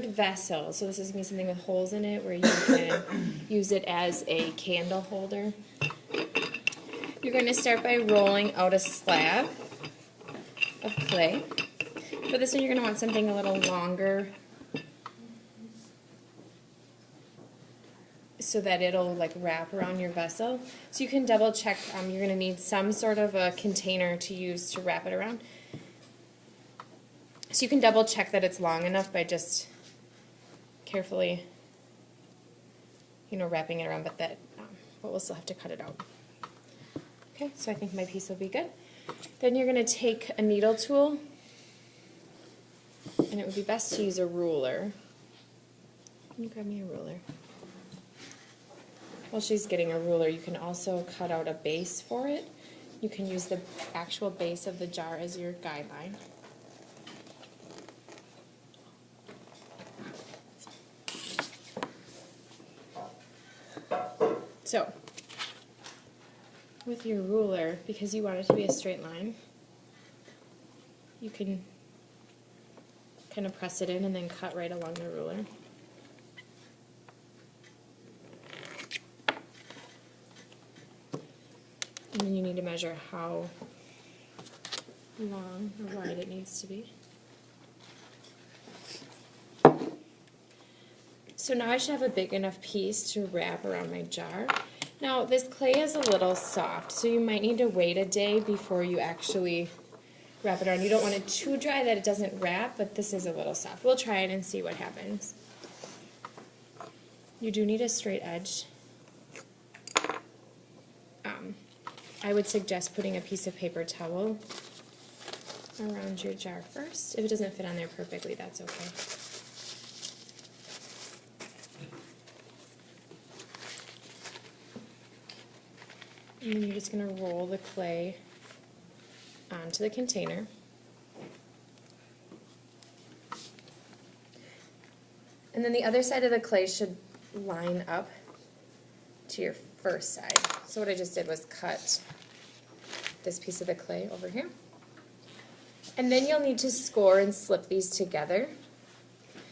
punctured vessel. So this is going to be something with holes in it where you can use it as a candle holder. You're going to start by rolling out a slab of clay. For this one, you're going to want something a little longer so that it'll like wrap around your vessel. So you can double check, you're going to need some sort of a container to use to wrap it around. So you can double check that it's long enough by just carefully, wrapping it around, but we'll still have to cut it out. Okay, so I think my piece will be good. Then you're going to take a needle tool, and it would be best to use a ruler. Can you grab me a ruler? While she's getting a ruler, you can also cut out a base for it. You can use the actual base of the jar as your guideline. So, with your ruler, because you want it to be a straight line, you can kind of press it in and then cut right along the ruler. And then you need to measure how long or wide it needs to be. So now I should have a big enough piece to wrap around my jar. Now this clay is a little soft, so you might need to wait a day before you actually wrap it around. You don't want it too dry that it doesn't wrap, but this is a little soft. We'll try it and see what happens. You do need a straight edge. I would suggest putting a piece of paper towel around your jar first. If it doesn't fit on there perfectly, that's okay. And then you're just going to roll the clay onto the container. And then the other side of the clay should line up to your first side. So what I just did was cut this piece of the clay over here. And then you'll need to score and slip these together.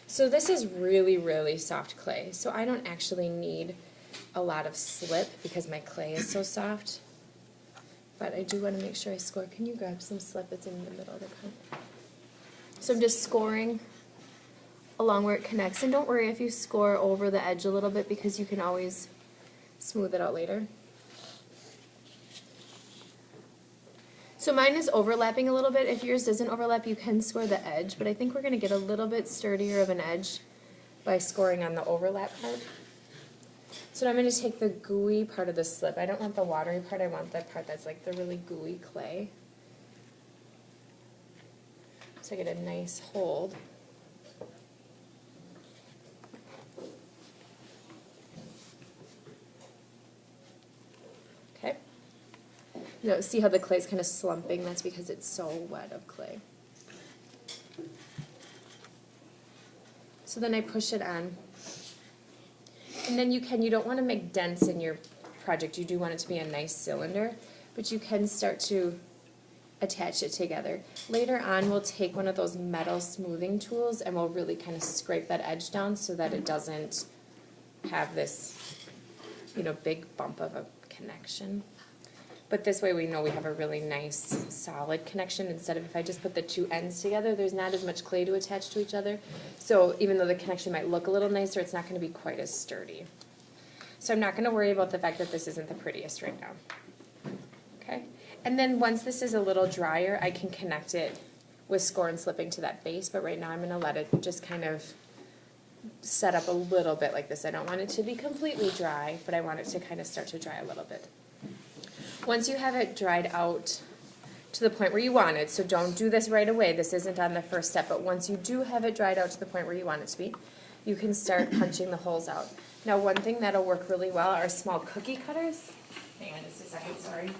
So this is really, really soft clay. So I don't actually need a lot of slip because my clay is so soft. But I do want to make sure I score. Can you grab some slip? It's in the middle of the cup. So I'm just scoring along where it connects. And don't worry if you score over the edge a little bit because you can always smooth it out later. So mine is overlapping a little bit. If yours doesn't overlap, you can score the edge, but I think we're going to get a little bit sturdier of an edge by scoring on the overlap part. So now I'm going to take the gooey part of the slip. I don't want the watery part, I want the part that's like the really gooey clay. So I get a nice hold. Okay. See how the clay is kind of slumping? That's because it's so wet of clay. So then I push it on. And then you don't want to make dents in your project. You do want it to be a nice cylinder, but you can start to attach it together. Later on, we'll take one of those metal smoothing tools and we'll really kind of scrape that edge down so that it doesn't have this, big bump of a connection. But this way we know we have a really nice solid connection instead of if I just put the two ends together, there's not as much clay to attach to each other. So even though the connection might look a little nicer, it's not going to be quite as sturdy. So I'm not going to worry about the fact that this isn't the prettiest right now. Okay? And then once this is a little drier, I can connect it with score and slipping to that base, but right now I'm going to let it just kind of set up a little bit like this. I don't want it to be completely dry, but I want it to kind of start to dry a little bit. Once you have it dried out to the point where you want it, so don't do this right away, this isn't on the first step, but once you do have it dried out to the point where you want it to be, you can start punching the holes out. Now one thing that'll work really well are small cookie cutters. Hang on just a second, sorry.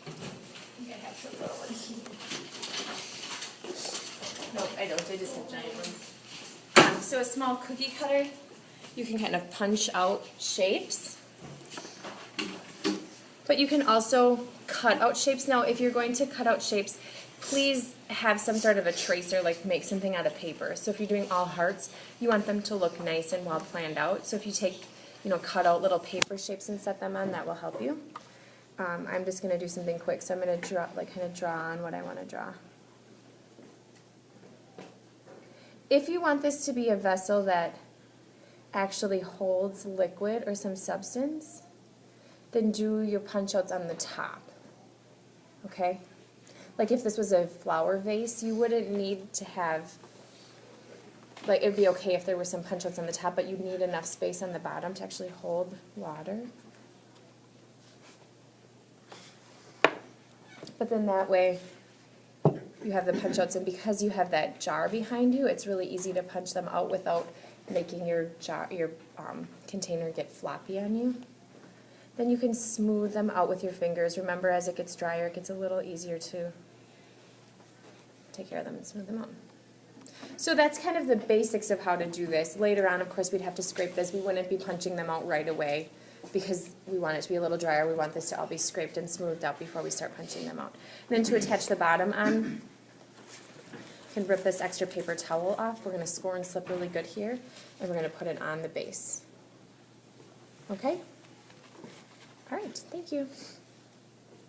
I think I have some little ones. Nope, I don't, I just have giant ones. So a small cookie cutter, you can kind of punch out shapes. But you can also cut out shapes. Now, if you're going to cut out shapes, please have some sort of a tracer, like make something out of paper. So if you're doing all hearts, you want them to look nice and well planned out. So if you take, cut out little paper shapes and set them on, that will help you. I'm just going to do something quick, so I'm going to draw, kind of draw on what I want to draw. If you want this to be a vessel that actually holds liquid or some substance, then do your punch outs on the top. Okay? Like if this was a flower vase, you wouldn't need to have, like it'd be okay if there were some punch outs on the top, but you'd need enough space on the bottom to actually hold water. But then that way you have the punch outs, and because you have that jar behind you, it's really easy to punch them out without making your container get floppy on you. Then you can smooth them out with your fingers. Remember, as it gets drier, it gets a little easier to take care of them and smooth them out. So that's kind of the basics of how to do this. Later on, of course, we'd have to scrape this. We wouldn't be punching them out right away because we want it to be a little drier. We want this to all be scraped and smoothed out before we start punching them out. And then to attach the bottom on, you can rip this extra paper towel off. We're going to score and slip really good here, and we're going to put it on the base. Okay? All right, thank you.